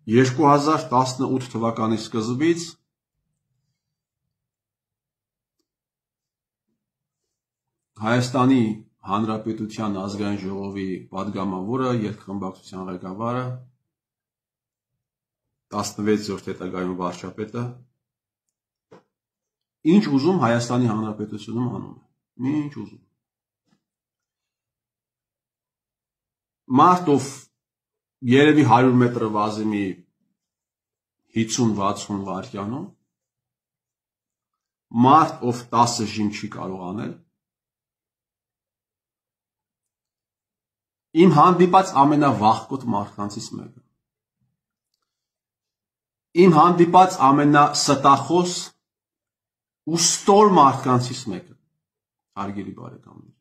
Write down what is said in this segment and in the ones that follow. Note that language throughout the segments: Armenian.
2018 թվականի սկզբից Հայաստանի Հանրապետության ազգային ժողովի պատգամավորը, երկխմբակցության ղեկավարը, 16-րդ հետագայում վարչապետը ինչ ուզում Հայաստանի Հանրապետությունում անում է, ինչ ուզում։ Մարդով երևի 100 մետրը վազի մի 50-60 վայրկյանում, մարդ ով 10 ժիմ չի կարող անել, իմ հանդիպած ամենավաղկոտ մարդկանցից մեկը, իմ հանդիպած ամենաստախոս ու ստոր մարդկանցից մեկը, հարգելի բարեկամներ։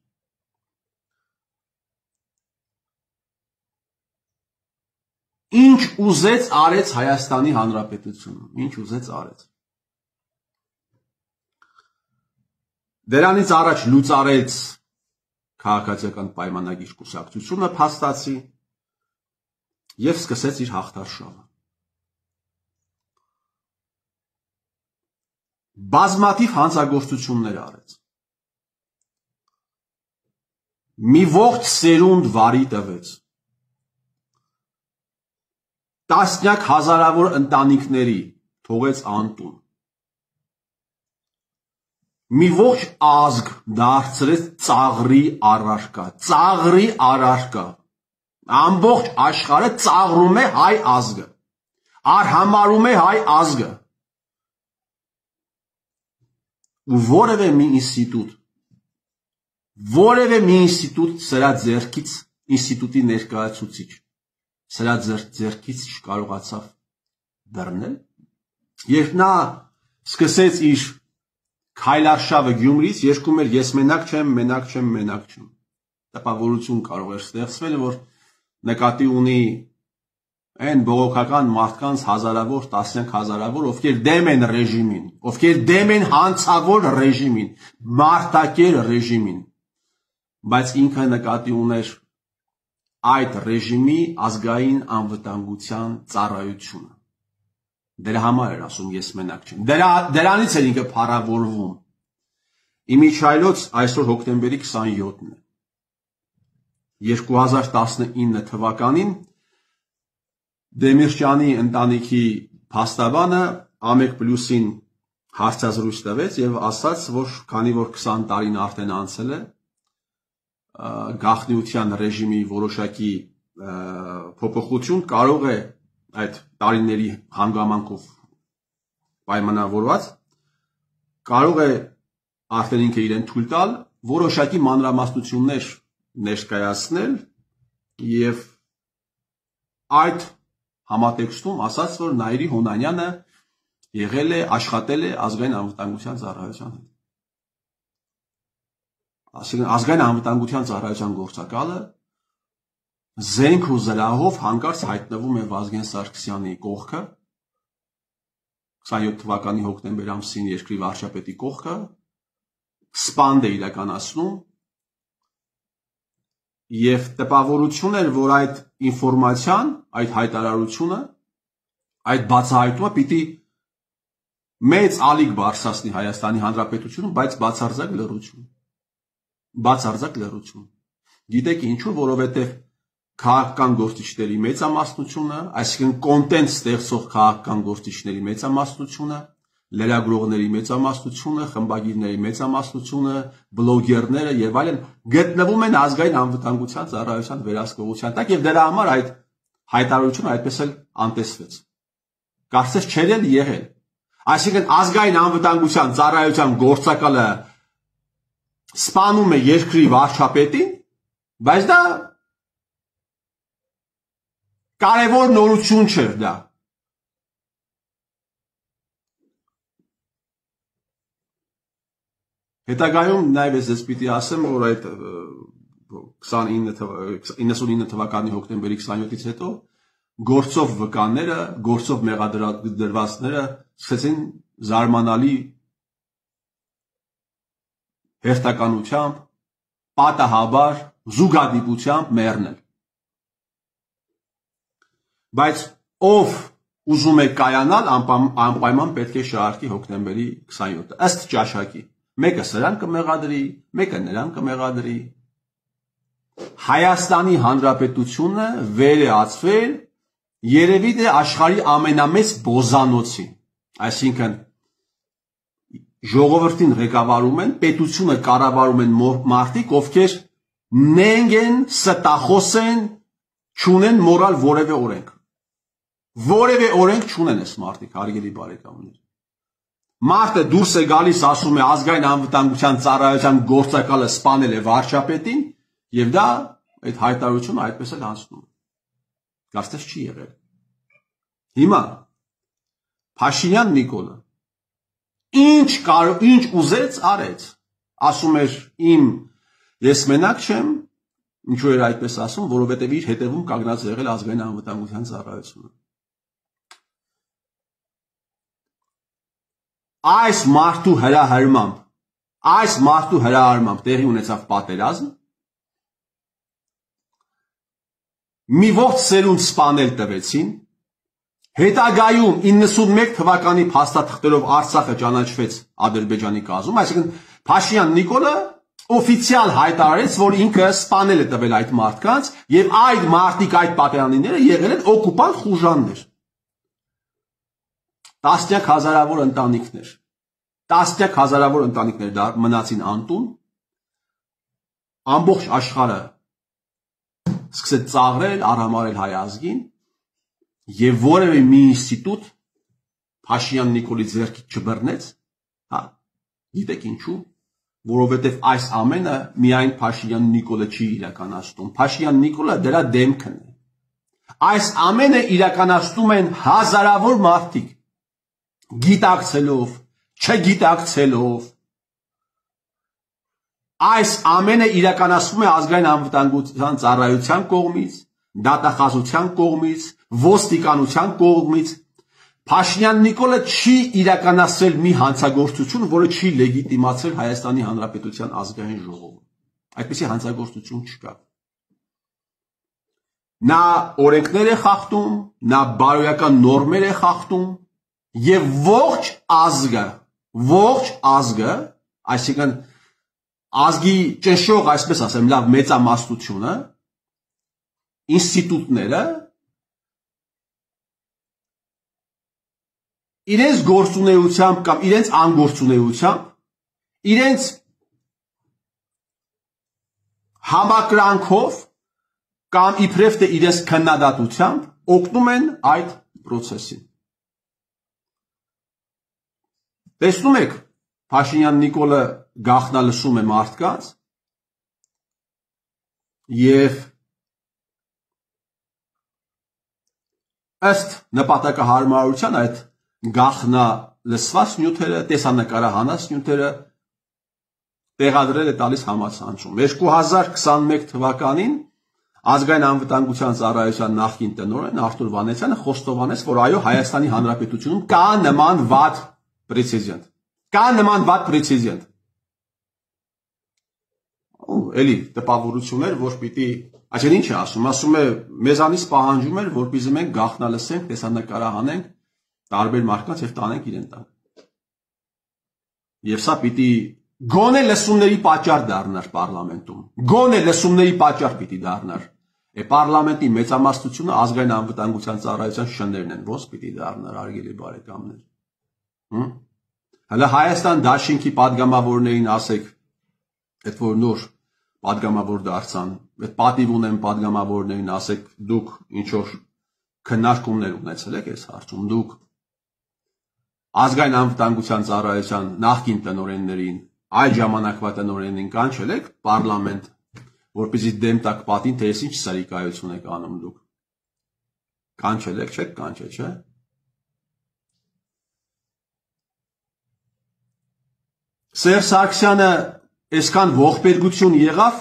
Ինչ ուզեց արեց Հայաստանի Հանրապետությունը, ինչ ուզեց արեց։ Դրանից առաջ լուծարեց քաղաքացիական պայմանագիր կուսակցությունը փաստացի եւ սկսեց իր հաղթարշավը։ Բազմաթիվ հանցագործություններ արեց։ Մի ողջ սերունդ վարի տվեց։ Տասնյակ հազարավոր ընտանիքների թողեց անտուն։ Մի ողջ ազգ դարձրեց ծաղրի առարկա, ամբողջ աշխարհը ծաղրում է հայ ազգը, արհամարում է հայ ազգը, ու որևէ մի ինստիտուտ սրա ձեռքից, ինստիտուտի ներկայացուցիչ, սրա ձեռքից չկարողացավ բռնել, երբ նա սկսեց իր քայլարշավը Գյումրից, երկում էր ես մենակ չեմ, տպավորություն կարող էր ստեղծվել, որ նկատի ունի այն բողոքական մարդկանց հազարավոր, տասնյակ հազարավոր, ովքեր դեմ են ռեժիմին, ովքեր դեմ են հանցավոր ռեժիմին, մարտակեր ռեժիմին, բայց ինքը նկատի ուներ այդ ռեժիմի ազգային անվտանգության ծառայությունը։ Դրա համար էր ասում ես մենակ չեմ։ Դրանից էր ինքը փառավորվում։ Իմիջայլոց այսօր հոկտեմբերի 27-ն է։ 2019 թվականին Դեմիրճյանի ընտանիքի փաստաբանը Ամեկ+-ին հարցազրույց տվեց եւ ասաց, որ քանի որ 20 տարին արդեն անցել է, գաղտնիության ռեժիմի որոշակի փոփոխություն կարող է այդ տարիների հանգամանքով պայմանավորված, կարող է արդեն ինքը իրեն թույլ տալ որոշակի մանրամասնություններ ներկայացնել եւ այդ համատեքստում ասաց, որ Նայիրի Հունանյանը եղել է, աշխատել է ազգային անվտանգության ծառայության հետ։ Այսինքն ազգային անվտանգության ծառայության գործակալը զենք ու զրահով հանկարծ հայտնվում է Վազգեն Սարգսյանի կողքը, 27 թվականի հոկտեմբեր ամսին երկրի վարչապետի կողքը, սպանդ է իրականացնում եւ տպավորություն էր, որ այդ ինֆորմացիան, այդ հայտարարությունը, այդ բացահայտումը պիտի մեծ ալիք բարձրացնի Հայաստանի Հանրապետությունում, բայց բացարձակ լռություն։ Գիտեք ինչու, որովհետեւ քաղաքական գործիչների մեծամասնությունը, այսինքն կոնտենտ ստեղծող քաղաքական գործիչների մեծամասնությունը, լրագրողների մեծամասնությունը, խմբագիրների մեծամասնությունը, բլոգերները եւ այլն գտնվում են ազգային անվտանգության ծառայության վերահսկողության տակ եւ դրա համար այդ հայտարարությունը այդպես էլ անտեսվեց։ Կարծես չէր էլ եղել։ Այսինքն ազգային անվտանգության ծառայության գործակալը սպանում է երկրի վարչապետին, բայց դա կարևոր նորություն չէր դա։ Հետագայում նաև ես պիտի ասեմ, որ այդ 99 թվականի հոկտեմբերի 27-ից հետո գործով վկանները, գործով մեղադրվածները սկսեցին զարմանալի հերթականությամբ, պատահաբար, զուգադիպությամբ մեռնել։ Բայց ով ուզում է կայանալ, անպայման պետք է շարքի հոկտեմբերի 27-ը, ըստ ճաշակի։ Մեկը սրան կմեղադրի, մեկը նրան կմեղադրի։ Հայաստանի Հանրապետությունը վեր է ածվել երևի թե աշխարհի ամենամեծ բոզանոցին, այսինքն ժողովրդին ղեկավարում են, պետությունը կառավարում են մարդիկ, ովքեր նենգ են, ստախոս են, չունեն մորալ որևէ օրենք։ Որևէ օրենք չունեն այս մարդիկ, հարգելի բարեկամներ։ Մարդը դուրս է գալիս, ասում է ազգային անվտանգության ծառայության գործակալը սպանել է վարչապետին, եւ դա այդ հայտարարությունը այդպես էլ անցնում է։ Կարծես չի եղել։ Հիմա Փաշինյան Նիկոլը ինչ ուզեց արեց, ասում էր ես մենակ չեմ, ինչու էր այդպես ասում, որովհետև իր հետևում կանգնած եղել ազգային անվտանգության ծառայությունը։ Այս մարդու հրահրմամբ տեղի ունեցավ պատերազմ, մի ողջ սերունդ սպանել տվեցին, հետագայում 91 թվականի փաստաթղթերով Արցախը ճանաչվեց Ադրբեջանի կազմում, այսինքն Փաշինյան Նիկոլը օֆիցիալ հայտարարեց, որ ինքը սպանել է տվել այդ մարդկանց, եւ այդ մարդիկ, այդ պատերազմները եղել են օկուպանտ խուժաններ։ Տասնյակ հազարավոր ընտանիքներ մնացին անտուն, ամբողջ աշխարհը սկսեց ծաղրել, արհամարել հայ ազգին, եւ որևէ մի ինստիտուտ Փաշինյան Նիկոլի ձեռքից չբռնեց, հա, գիտեք ինչու, որովհետեւ այս ամենը միայն Փաշինյան Նիկոլը չի իրականացնում, Փաշինյան Նիկոլը դրա դեմքն է։ Այս ամենը իրականացնում են հազարավոր մարդիկ, գիտակցելով, չգիտակցելով, այս ամենը իրականացվում է ազգային անվտանգության ծառայության կողմից, դատախազության կողմից, ոստիկանության կողմից։ Փաշինյան Նիկոլը չի իրականացրել մի հանցագործություն, որը չի լեգիտիմացրել Հայաստանի Հանրապետության ազգային ժողովում։ Այդպիսի հանցագործություն չկա։ Նա օրենքներ է խախտում, նա բարոյական նորմեր է խախտում, եւ ողջ ազգը, այսինքն ազգի ճնշող, այսպես ասեմ, լավ մեծամասնությունը, ինստիտուտները իրենց գործունեությամբ կամ իրենց անգործունեությամբ, իրենց համակրանքով կամ իբրև թե իրենց քննադատությամբ օգնում են այդ process-ին։ Տեսնում եք, Փաշինյան Նիկոլը գաղտնալսում է մարդկանց եւ ըստ նպատակահարմարության այդ գաղտնալսված նյութերը, տեսանկարահանած նյութերը տեղադրել է տալիս համացանցում։ 2021 թվականին ազգային անվտանգության ծառայության նախկին տնօրեն Արթուր Վանեցյանը խոստովանեց, որ այո, Հայաստանի Հանրապետությունում կա նման վատ պրեցեդենտ։ Էլի տպավորություններ, որ պիտի, այսինքն ինչ է ասում է մեզանից պահանջում էր, որպեսզի մենք գաղտնալսենք, տեսանկարահանենք տարբեր մարդկանց եւ տանենք իրեն տանք։ Եվ սա պիտի գոնե լսումների պատճառ դառնար պարլամենտում։ Գոնե լսումների պատճառ պիտի դառնար։ Պարլամենտի մեծամասնությունը ազգային անվտանգության ծառայության շներն են, ոնց պիտի դառնար, հարգելի բարեկամներ։ Հələ Հայաստան դաշինքի падգամավորներին ասեք, այդ որ նոր падգամավոր դարձան, այդ պատիվ ունեն падգամավորներին ասեք, դուք ինչ որ քննարկումներ ունեցել եք այս հարցում, դուք ազգային անվտանգության ծառայության նախկին տնօրեններին, այդ ժամանակվա տնօրեններին կանչել եք պարլամենտ, որպեսզի դեմ տակ պատին, թե ինչ սարիկայություն եք անում դուք։ Կանչել եք, չեք կանչել, չէ՞։ Սերժ Սարգսյանը այսքան ողբերգություն եղավ,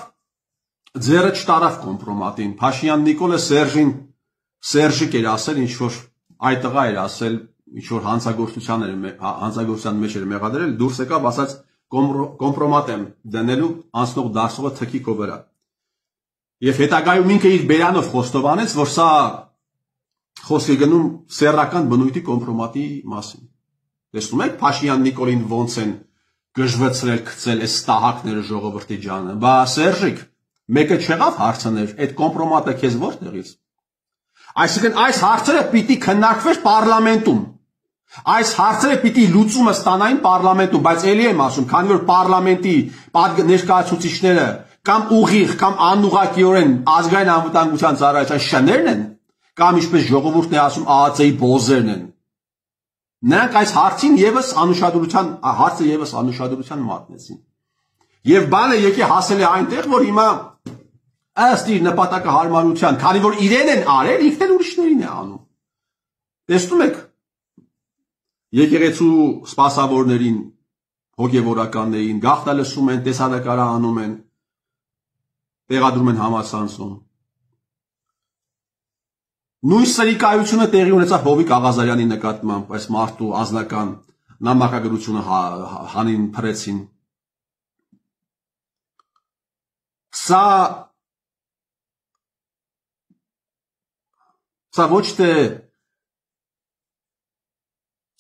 ձեռը չտարավ կոմպրոմատին։ Փաշինյան Նիկոլը Սերժիկ էր ասել, ինչ որ այդ տղա էր ասել, ինչ որ հանցագործության մեջ էր մեղադրել, դուրս եկավ, ասաց կոմպրոմատ եմ դնելու անցնող դարձողը թքիկո վրա։ Եվ հետագայում ինքը իր բերանով խոստովանեց, որ սա խոսքի գնում սեռական բնույթի կոմպրոմատի մասին։ Տեսնում եք Փաշինյան Նիկոլին ոնց են գժվեցրել գցել այս ստահակները ժողովրդի ջանը։ Բա Սերժիկ, մեկը չեղավ հարցներ, այդ կոմպրոմատը քեզ որտեղից։ Այսինքն այս հարցերը պիտի քննարկվեր պարլամենտում։ Այս հարցերը պիտի լուծումը ստանային պարլամենտում, բայց ելի եմ ասում, քանի որ պարլամենտի ներկայացուցիչները կամ ուղիղ կամ անուղղակիորեն ազգային անվտանգության ծառայության շներն են, կամ ինչպես ժողովուրդն է ասում ԱԱԾ-ի բոզերն են։ Նրանք այս հարցին եւս անուշադրության մատնեցին։ Եվ բանը եկե հասել է այնտեղ, որ հիմա ըստ իր նպատակահարմարության, քանի որ իրեն են արել, ինքն էլ ուրիշներին է անում։ Տեսնում եք, եկեղեցու սպասավորներին, հոգևորականներին, գաղտնալսում են, տեսանկարահանում են, տեղադրում են համացանցում։ Նույն սրիկայությունը տեղի ունեցավ Հովիկ Աղազարյանի նկատմամբ, այս մարդու անձնական նամակագրությունը հանին փրեցին։ Սա ոչ թե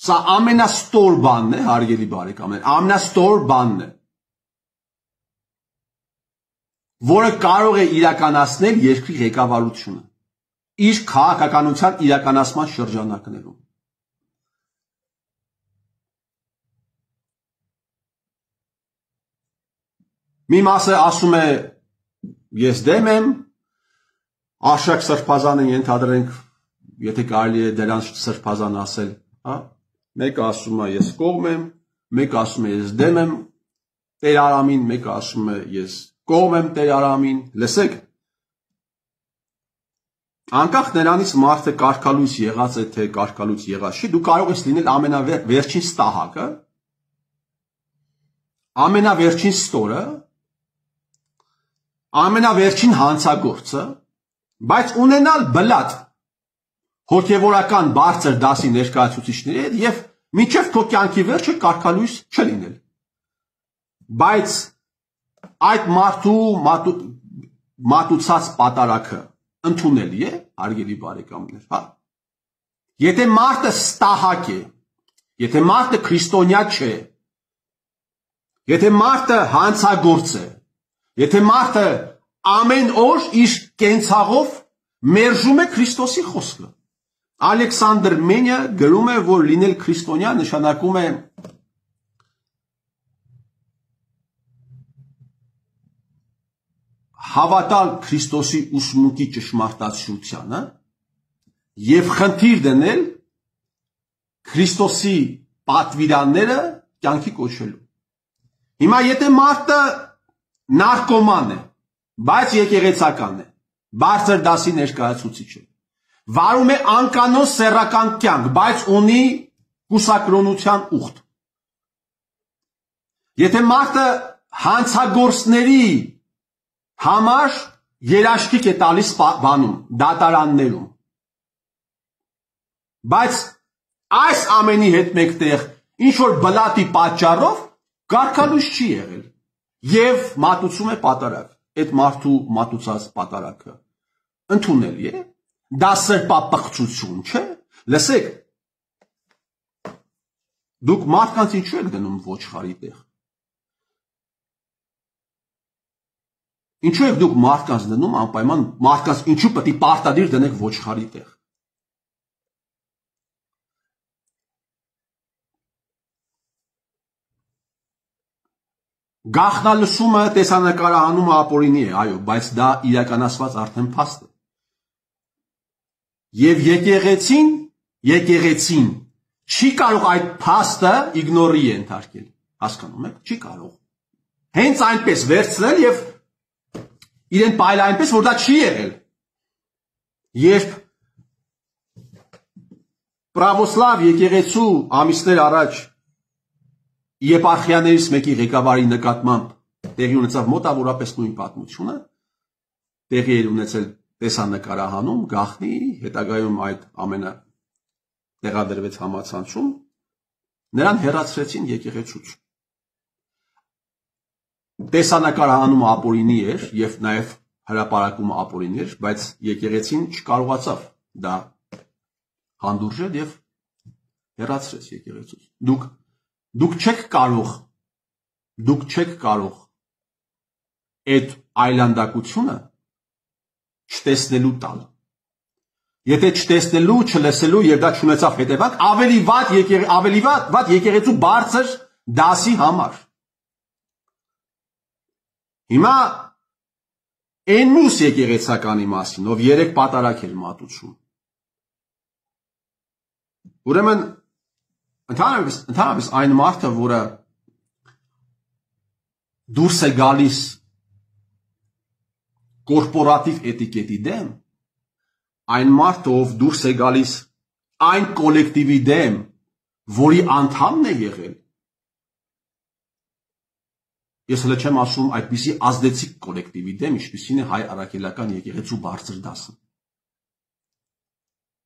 սա ամենաստոր բանն է, հարգելի բարեկամներ, ամենաստոր բանն է, որը կարող է իրականացնել երկրի ղեկավարությունը իր քաղաքականության իրականացման շրջանակներում։ Մի մասը ասում է ես դեմ եմ, Արշակ Սրբազանը ենթադրենք, եթե կարելի է դրան Սրբազան ասել, հա, մեկը ասում է ես կողմ եմ, մեկը ասում է ես դեմ եմ Տեր Արամին, մեկը ասում է ես կողմ եմ Տեր Արամին, լսեք, անկախ նրանից մարդը կարգալույս եղած է, թե կարգալույս եղած չի, դու կարող ես լինել ամենավերջին ստահակը, ամենավերջին ստորը, ամենավերջին հանցագործը, բայց ունենալ բլատ հոգևորական բարձր դասի ներկայացուցիչների հետ եւ մինչեւ քո կյանքի վերջը կարգալույս չլինել։ Բայց այդ մարդու մատուցած պատարակը ընդունելի է, հարգելի բարեկամներ, հա։ Եթե մարդը ստահակ է, եթե մարդը քրիստոնյա չէ, եթե մարդը հանցագործ է, եթե մարդը ամեն օր իր կենցաղով մերժում է Քրիստոսի խոսքը։ Ալեքսանդր Մենյա գրում է, որ լինել քրիստոնյա նշանակում է հավատալ Քրիստոսի ուսմունքի ճշմարտացիությանը եւ խնդիր դնել Քրիստոսի պատվիրանները կյանքի կոչելու։ Հիմա եթե մարդը նարկոման է, բայց եկեղեցական է, բարձր դասի ներկայացուցիչ է, վարում է անկանոն սեռական կյանք, բայց ունի կուսակրոնության ուխտ։ Եթե մարդը հանցագործների համար երաշխիք է տալիս բանում, դատարաններում, բայց այս ամենի հետ մեկտեղ ինչ-որ բլատի պատճառով կարգալույս չի եղել և մատուցում է պատարակ, այդ մարդու մատուցած պատարակը ընդունելի է, դա սրբապղծություն չէ, լսեք, դուք մարդկանց ինչու եք դնում ոչխարի տեղ, ինչու եք դուք մարդկանց դնում անպայման, մարդկանց ինչու պետք է պարտադիր դնեք ոչխարի տեղ։ Գաղտնալսումը, տեսանկարահանումը ապօրինի է, այո, բայց դա իրականացված արդեն փաստ է։ Եվ եկեղեցին չի կարող այդ փաստը իգնորի ենթարկել, հասկանում եք, չի կարող։ Հենց այնպես վերցնել եւ իրեն պայել այնպես, որ դա չի եղել։ Երբ պրավոսլավ եկեղեցու ամիսներ առաջ եպարխիաներից մեկի ղեկավարի նկատմամբ տեղի ունեցավ մոտավորապես նույն պատմությունը, տեղի էր ունեցել տեսանկարահանում, գաղտնի, հետագայում այդ ամենը տեղադրվեց համացանցում, նրան հեռացրեցին եկեղեցուց։ Տեսանկարահանումը ապօրինի էր եւ նաեւ հրապարակումը ապօրինի էր, բայց եկեղեցին չկարողացավ դա հանդուրժել եւ հեռացրեց եկեղեցուց։ Դուք չեք կարող այդ այլանդակությունը չտեսնելու տալ։ Եթե չտեսնելու, չլսելու եւ դա չունեցավ հետևանք, ավելի վատ եկեղեցու բարձր դասի համար։ Հիմա այն մյուս եկեղեցականի մասին, ով 3 պատարակ էր մատուցում։ Ուրեմն ընդհանրապես այն մարդը, որը դուրս է գալիս կորպորատիվ էտիկետի դեմ, այն մարդը, ով դուրս է գալիս այն կոլեկտիվի դեմ, որի անդամն է եղել, ես հələ չեմ ասում այդպիսի ազդեցիկ կոլեկտիվի դեմ, ինչպիսին է հայ առաքելական եկեղեցու բարձր դասը։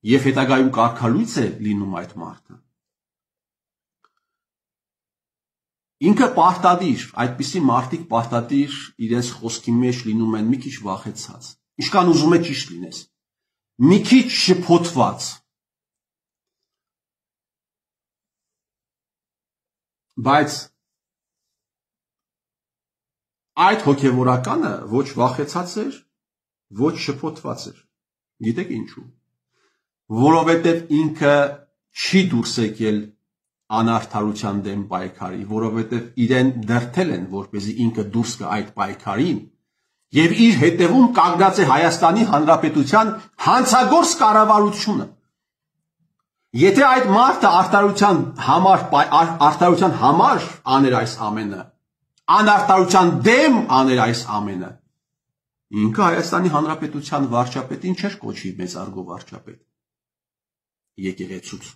Եվ հետագայում կարգալույծ է լինում այդ մարդը։ Ինքը պարտադիր, այդպիսի մարդիկ պարտադիր իրենց խոսքի մեջ լինում են մի քիչ վախեցած, ինչքան ուզում է ճիշտ լինես, մի քիչ շփոթված, բայց այդ հոգևորականը ոչ վախեցած էր, ոչ շփոթված էր։ Գիտեք ինչու։ Որովհետև ինքը չի դուրս եկել անարդարության դեմ պայքարի, որովհետև իրեն դրդել են, որպեսզի ինքը դուրս գա այդ պայքարին, եւ իր հետևում կանգնած է Հայաստանի Հանրապետության հանցագործ կառավարությունը։ Եթե այդ մարդը արդարության համար աներ այս ամենը, անարդարության դեմ աներ այս ամենը, ինքը Հայաստանի Հանրապետության վարչապետին չէր կոչի մեծարգո վարչապետ եկեղեցուց։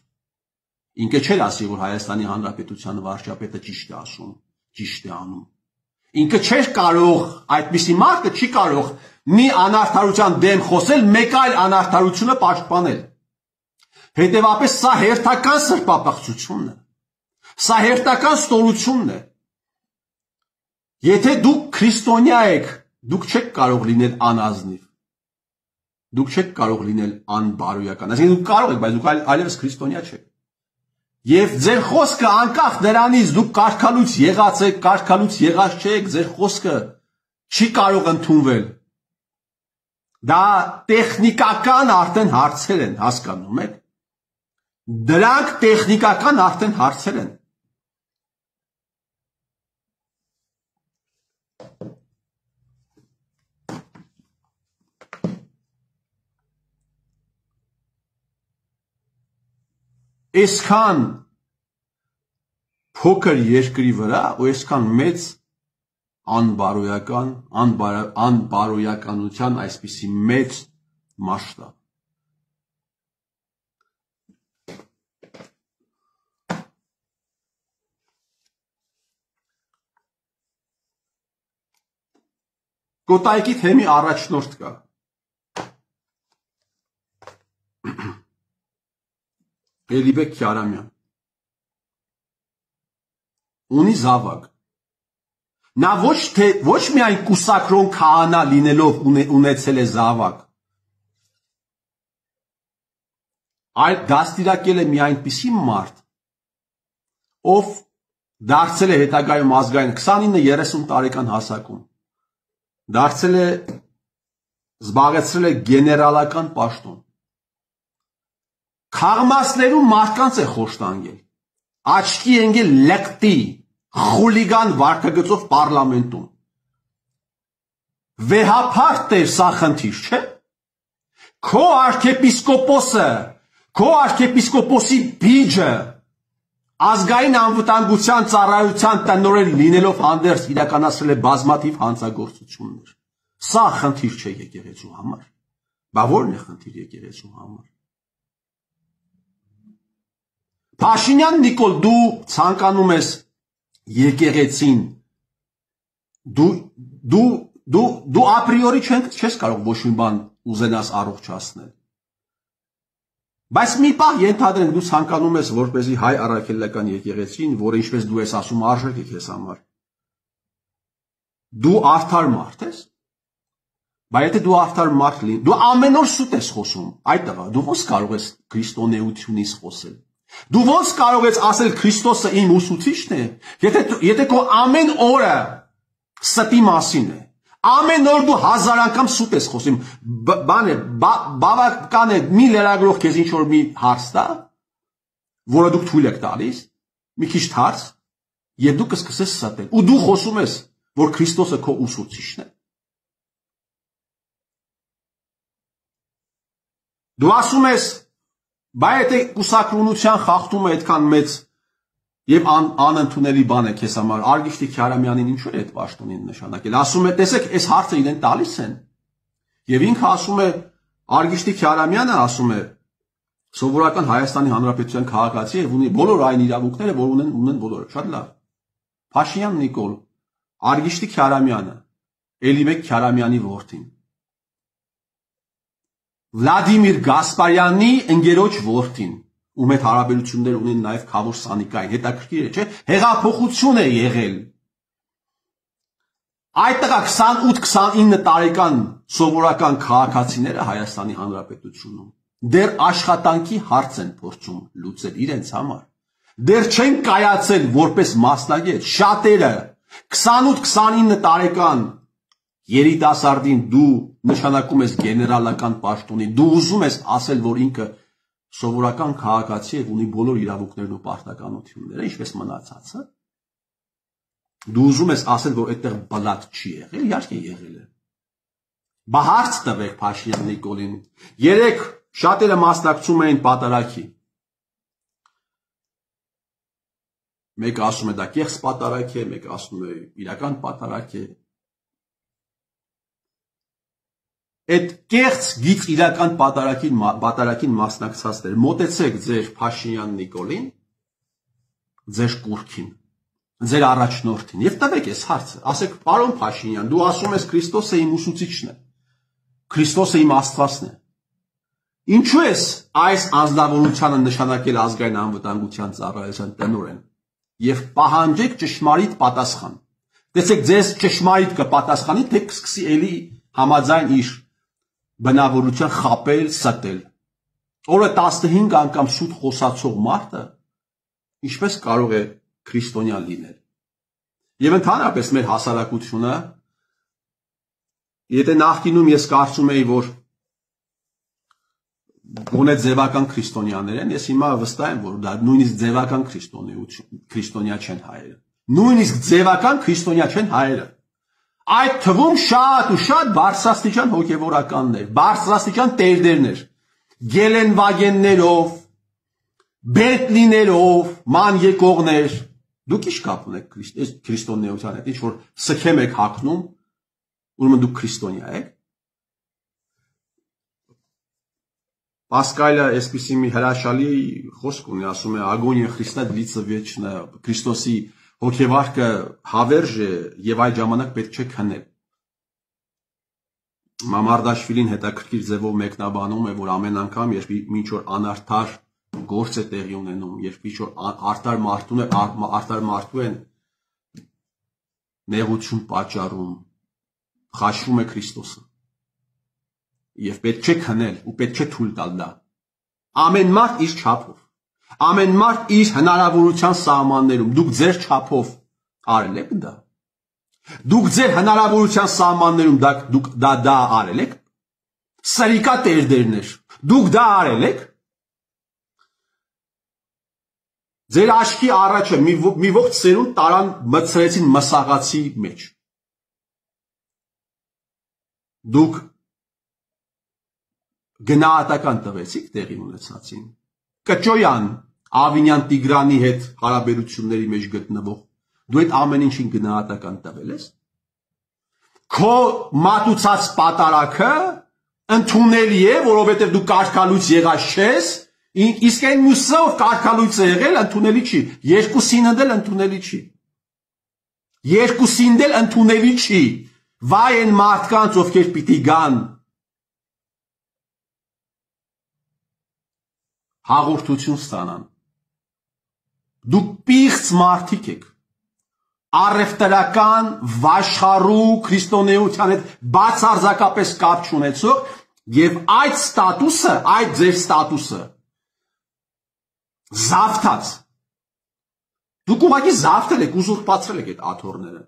Ինքը չէր ասի, որ Հայաստանի Հանրապետության վարչապետը ճիշտ է ասում, ճիշտ է անում։ Ինքը չէր կարող, այդպիսի մարդը չի կարող մի անարդարության դեմ խոսել, մեկ այլ անարդարությունը պաշտպանել։ Հետևաբար սա հերթական սրբապղծությունն է։ Սա հերթական ստորությունն է։ Եթե դուք քրիստոնյա եք, դուք չեք կարող լինել անազնիվ։ Դուք չեք կարող լինել անբարոյական։ Այսինքն դուք կարող եք, բայց դուք այլևս քրիստոնյա չեք։ Եվ ձեր խոսքը անկախ նրանից դուք կարգալույց եղած եք, կարգալույց եղած չեք, ձեր խոսքը չի կարող ընդունվել։ Դա տեխնիկական արդեն հարցեր են, հասկանում եք։ Դրանք տեխնիկական արդեն հարցեր են։ Այսքան փոքր երկրի վրա ու այսքան մեծ անբարոյականության այսպիսի մեծ մասշտաբ։ Կոտայքի թեմի առաջնորդ կա։ Էլիբեկ Քյարամյան ունի զավակ։ Նա ոչ միայն կուսակրոն քահանա լինելով ունեցել է զավակ, այլ դաստիարակել է մի այնպիսի մարդ, ով դարձել է հետագայում ազգային 29-30 տարեկան հասակում, զբաղեցրել է գեներալական պաշտոն, քաղմասներում մարդկանց է խոշտանգել, աչքի ընկել լկտի, խուլիգան վարքագծով պարլամենտում։ Վեհափարտ Տեր, սա խնդիր չէ։ Քո արքեպիսկոպոսի բիջը ազգային անվտանգության ծառայության տնօրեն լինելով հանդերձ իրականացրել է բազմաթիվ հանցագործություններ։ Սա խնդիր չէ եկեղեցու համար։ Բա ո՞րն է խնդիր եկեղեցու համար։ Փաշինյան Նիկոլ, դու ցանկանում ես եկեղեցին, դու ապրիորի չես կարող ոչ մի բան ուզենաս առողջացնել։ Բայց մի պահ ենթադրենք դու ցանկանում ես որպեսզի հայ առաքելական եկեղեցին, որը ինչպես դու ես ասում արժեք է քեզ համար։ Դու արդար մարդ ես, Բայց եթե դու արդար մարդ լինես, դու ամեն օր սուտ ես խոսում, այդ տղա, դու ո՞նց կարող ես քրիստոնեությունից խոսել։ Դու ո՞նց կարող ես ասել Քրիստոսը իմ ուսուցիչն է, եթե քո ամեն օրը ստի մասին է։ Ամեն օր դու 1000 անգամ սուտ ես խոսում, բավական է մի լրագրող քեզ ինչ որ մի հարց տա, որը դուք թույլ եք տալիս, մի քիչ հարց, եւ դու կսկսես ստել, ու դու խոսում ես, որ Քրիստոսը քո ուսուցիչն է։ Դու ասում ես, բայց եթե կուսակրոնության խախտումը այդքան մեծ եւ անընդունելի բան է քեզ համար, Արգիշտի Քյարամյանին ինչու է այդ պաշտոնին նշանակել։ Ասում է, տեսեք, այս հարցը իրեն տալիս են։ Եվ ինքը ասում է, Արգիշտի Քյարամյանը ասում է, սովորական Հայաստանի Հանրապետության քաղաքացի է, ունի բոլոր այն իրավունքները, որ ունեն բոլորը։ Շատ լավ։ Փաշինյան Նիկոլ, Արգիշտի Քյարամյանը, էլի մեկ Քյարամյանի որդին։ Վլադիմիր Գասպարյանի ընկերոջ որդին, ում հետ հարաբերություններ ունեն նաև Քավոր Սանիկային, հետաքրքիր է, չէ՞, հեղափոխություն է եղել։ Այդ տղա 28-29 տարեկան սովորական քաղաքացիները Հայաստանի Հանրապետությունում դեռ աշխատանքի հարց են փորձում լուծել իրենց համար։ Դեռ չեն կայացել որպես մասնագետ, շատերը 28-29 տարեկան երիտասարդին դու նշանակում ես գեներալական պաշտոնի, դու ուզում ես ասել, որ ինքը սովորական քաղաքացի է, ունի բոլոր իրավունքներն ու պարտականությունները, ինչպես մնացածը։ Դու ուզում ես ասել, որ այդտեղ բլատ չի եղել, իհարկե եղել է։ Բա հարց տվեք Փաշինյան Նիկոլին։ Երեք շատերը մասնակցում էին պատարագի։ Մեկը ասում է դա կեղծ պատարագ է, մեկը ասում է իրական պատարագ է։ Այդ կեղծ գիծ իրական պատարագին մասնակցածներ, մոտեցեք ձեր Փաշինյան Նիկոլին, ձեր կուրքին, ձեր առաջնորդին եւ տվեք այս հարցը։ Ասեք, պարոն Փաշինյան, դու ասում ես Քրիստոսը իմ ուսուցիչն է, Քրիստոսը իմ Աստվածն է։ Ինչու ես այս անձնավորությանը նշանակել ազգային անվտանգության ծառայության տնօրեն եւ պահանջեք ճշմարիտ պատասխան։ Տեսեք, ձեզ ճշմարիտ կպատասխանի, թե կսկսի էլի համաձայն իր բնավորության խապել, ստել։ Օրը 15 անգամ սուտ խոսացող մարդը ինչպես կարող է քրիստոնյա լինել։ Եվ ընդհանրապես մեր հասարակությունը, եթե նախկինում ես կարծում էի, որ գոնե ձևական քրիստոնյաներ են, ես հիմա վստահ եմ, որ դա նույնիսկ ձևական քրիստոնյա չեն հայերը։ Նույնիսկ ձևական քրիստոնյա չեն հայերը։ Այդ թվում շատ ու շատ բարձրաստիճան հոգևորականներ, բարձրաստիճան տերդերներ, գելենվագեններով, բենտլիներով, ման եկողներ, դուք ի՞նչ կապ ունեք քրիստոնեության հետ, ինչ որ սքեմ եք հագնում, ուրեմն դուք քրիստոնյա եք։ Պասկալը այսպիսի մի հրաշալի խոսք ունի, ասում է Ագոնիա Խրիստա դլիցը վեչնա, Քրիստոսի հոգևարկը հավերժ է եւ այդ ժամանակ պետք չէ քնել։ Մամարդաշվիլին հետաքրքիր ձևով մեկնաբանում է, որ ամեն անգամ, երբ ինչ որ անարդար գործ է տեղի ունենում, երբ ինչ որ արդար մարդու են նեղություն պատճառում, խաչվում է Քրիստոսը։ Եվ պետք չէ քնել ու պետք չէ թույլ տալ դա։ Ամեն մարդ իր չափով, ամեն մարդ իր հնարավորության սահմաններում, դուք ձեր չափով արել եք դա։ Դուք ձեր հնարավորության սահմաններում դա արել եք։ Սրիկա տերդերներ, դուք դա արել եք։ Ձեր աչքի առաջը մի ողջ սերունդ տարան մտցրեցին մսաղացի մեջ։ Դուք գնահատական տվեցիք տեղի ունեցածին։ Կճոյան Ավինյան Տիգրանի հետ հարաբերությունների մեջ գտնվող, դու այդ ամեն ինչին գնահատական տվել ես։ Քո մատուցած պատարագը ընդունելի է, որովհետև դու կարգալույց եղած չես, իսկ այն մյուսը ով կարգալույց է եղել, ընդունելի չի։ Երկուսին էլ ընդունելի չի։ Երկուսին էլ ընդունելի չի։ Վայ են մարդկանց, ովքեր պիտի գան հաղորդություն ստանան։ Դուք պիղծ մարդիկ եք, առևտրական վաշխառու քրիստոնեության հետ բացարձակապես կապ չունեցող եւ այդ ստատուսը, այդ ձեր ստատուսը զավթած դուք ուղղակի զավթել եք, ուզուրպացրել եք այդ աթոռները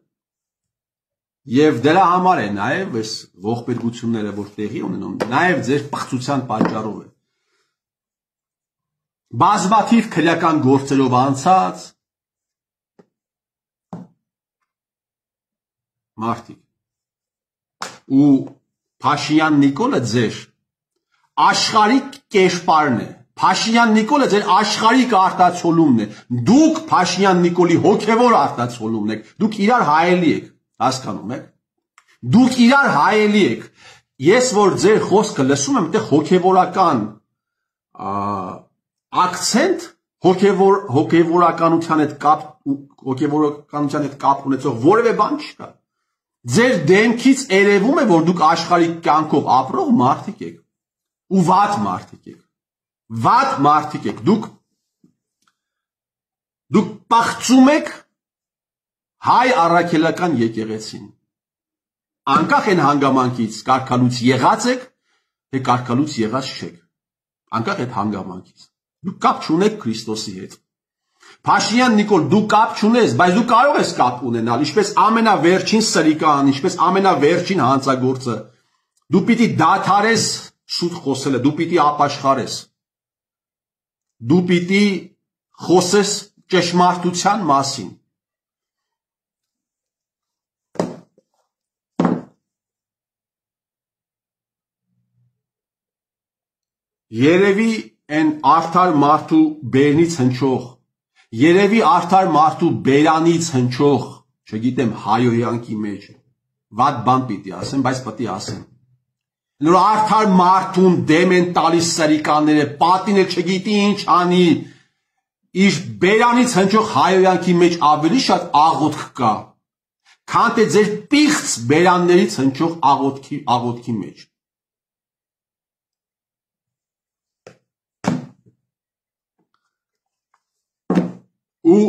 եւ դրա համար է նաեւ այս ողբերգությունները որ տեղի ունենում նաեւ ձեր պղծության պատճառով է բազմաթիվ քրեական գործերով անցած մարդիկ ու Փաշինյան Նիկոլը ձեր աշխարհիկ կերպարն է Փաշինյան Նիկոլը ձեր աշխարհիկ արտացոլումն է դուք Փաշինյան Նիկոլի հոգևոր արտացոլումն եք դուք իրար հայելի եք հասկանում եք դուք իրար հայելի եք ես որ ձեր խոսքը լսում եմ այդտեղ հոգևորական акցենտ հոգևորականության հետ կապ ունեցող որևէ բան չկա ձեր դեմքից երևում է որ դուք աշխարհիկ կյանքով ապրող մարդիկ եք ու վատ մարդիկ եք դուք պղծում եք հայ առաքելական եկեղեցին անկախ են հանգամանքից կարգալուց եղած եք թե կարգալուց եղած չեք անկախ այդ հանգամանքից դուք կապ չունեք Քրիստոսի հետ Փաշինյան Նիկոլ դու կապ չունես բայց դու կարող ես կապ ունենալ ինչպես ամենավերջին սրիկան ինչպես ամենավերջին հանցագործը դու պիտի դադարես շուտ խոսելը դու պիտի ապաշխարես դու պիտի խոսես ճշմարտության մասին Երևի են արդար մարդու բերնից հնչող Երևի արդար մարդու բերանից հնչող չգիտեմ հայոյանքի մեջ վատ բան պիտի ասեմ բայց պետք է ասեմ նոր արդար մարդուն դեմ են տալիս սրիկանները պատինը չգիտի ինչ անի իր բերանից հնչող հայոյանքի մեջ ավելի շատ աղոթք կա քան թե ձեր պիղծ բերաններից հնչող աղոթքի մեջ ու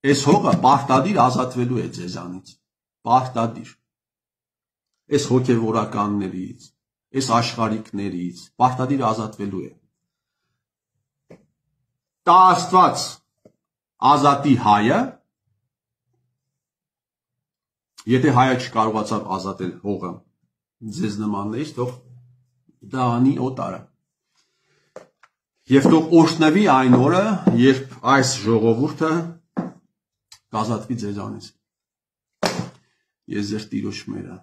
այս հողը պարտադիր ազատվելու է ձեզանից պարտադիր այս հոգևորականներից այս աշխարհիկներից պարտադիր ազատվելու է տա Աստված ազատի հայը եթե հայը չկարողացավ ազատել հողը ձեզ նմաններից թող դա անի օտարը Եվ թող օրհնվի այն օրը, երբ այս ժողովուրդը կազատվի ձեզանից։ Ես ձեր Տիրոջ մերը